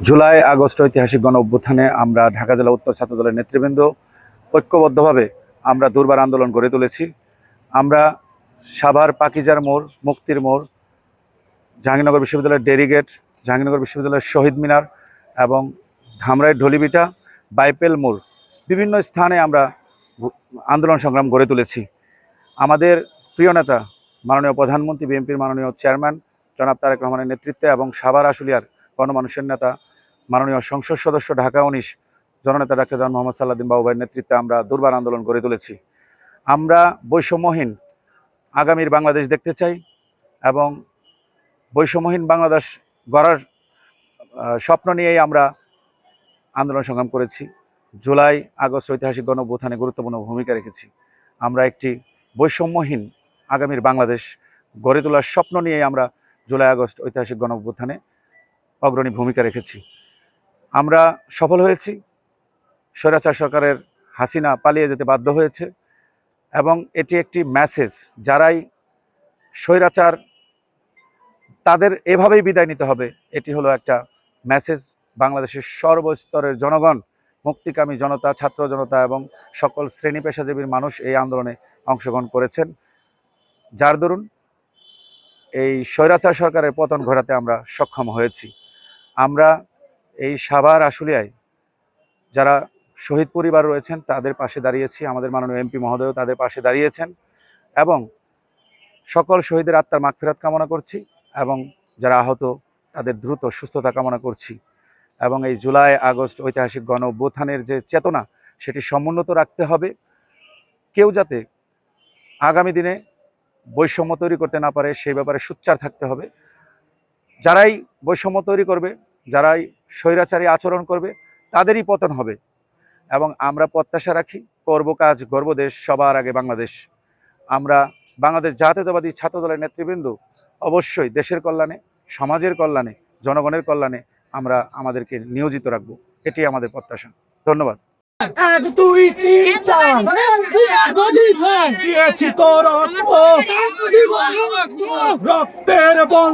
July August ঐতিহাসিক গণ অভ্যুত্থানে আমরা ঢাকা জেলা উত্তর ছাত্র দলের নেতৃবৃন্দ ঐক্যবদ্ধভাবে আমরা দুর্বার আন্দোলন গড়ে তুলেছি। আমরা সাভার পাকিজার মোড়, মুক্তির মোড়, জাহাঙ্গীরনগর বিশ্ববিদ্যালয়ের ডেরিগেট, জাহাঙ্গীরনগর বিশ্ববিদ্যালয়ের শহীদ মিনার এবং ধামরাইয়ের ঢলিবিটা, বাইপেল মোড় বিভিন্ন স্থানে আমরা আন্দোলন সংগ্রাম গড়ে তুলেছি। আমাদের প্রিয় নেতা মাননীয় প্রধানমন্ত্রী, বিএনপির মাননীয় চেয়ারম্যান জনাব তারেক রহমানের নেতৃত্বে এবং সাভার আশুলিয়ার গণমানুষের নেতা মাননীয় সংসদ সদস্য ঢাকা ১৯ জননেতা ডাক্তার জন মোহাম্মদ সাল্লাউদ্দিন বাবুভাইয়ের নেতৃত্বে আমরা দুর্বার আন্দোলন গড়ে তুলেছি। আমরা বৈষম্যহীন আগামীর বাংলাদেশ দেখতে চাই এবং বৈষম্যহীন বাংলাদেশ গড়ার স্বপ্ন নিয়েই আমরা আন্দোলন সংগ্রাম করেছি। জুলাই আগস্ট ঐতিহাসিক গণ অভ্যুত্থানে গুরুত্বপূর্ণ ভূমিকা রেখেছি। আমরা একটি বৈষম্যহীন আগামীর বাংলাদেশ গড়ে তোলার স্বপ্ন নিয়েই আমরা জুলাই আগস্ট ঐতিহাসিক গণ অভ্যুত্থানে অগ্রণী ভূমিকা রেখেছি। আমরা সফল হয়েছি। স্বৈরাচার সরকারের হাসিনা পালিয়ে যেতে বাধ্য হয়েছে এবং এটি একটি মেসেজ, যারাই স্বৈরাচার তাদের এভাবেই বিদায় নিতে হবে, এটি হলো একটা মেসেজ। বাংলাদেশের সর্বস্তরের জনগণ, মুক্তিকামী জনতা, ছাত্র জনতা এবং সকল শ্রেণী পেশাজীবীর মানুষ এই আন্দোলনে অংশগ্রহণ করেছেন, যার দরুন এই স্বৈরাচার সরকারের পতন ঘটাতে আমরা সক্ষম হয়েছি। আমরা এই সাভার আশুলিয়ায় যারা শহীদ পরিবার রয়েছেন তাদের পাশে দাঁড়িয়েছি, আমাদের মাননীয় এমপি মহোদয়ও তাদের পাশে দাঁড়িয়েছেন এবং সকল শহীদের আত্মার মাগফিরাত কামনা করছি এবং যারা আহত তাদের দ্রুত সুস্থতা কামনা করছি। এবং এই জুলাই আগস্ট ঐতিহাসিক গণ অভ্যুত্থানের যে চেতনা, সেটি সমুন্নত রাখতে হবে। কেউ যাতে আগামী দিনে বৈষম্য তৈরি করতে না পারে সেই ব্যাপারে সোচ্চার থাকতে হবে। যারাই বৈষম্য তৈরি করবে, যারাই স্বৈরাচারী আচরণ করবে, তাদেরই পতন হবে। এবং আমরা প্রত্যাশা রাখি, করব কাজ গর্ব দেশ, সবার আগে বাংলাদেশ। আমরা বাংলাদেশ জাতীয়তাবাদী ছাত্র দলের নেতৃবৃন্দ অবশ্যই দেশের কল্যাণে, সমাজের কল্যাণে, জনগণের কল্যাণে আমরা আমাদেরকে নিয়োজিত রাখব, এটি আমাদের প্রত্যাশা। ধন্যবাদ। এক দুই তিন চার দিয়েছি তোর রক্তের বন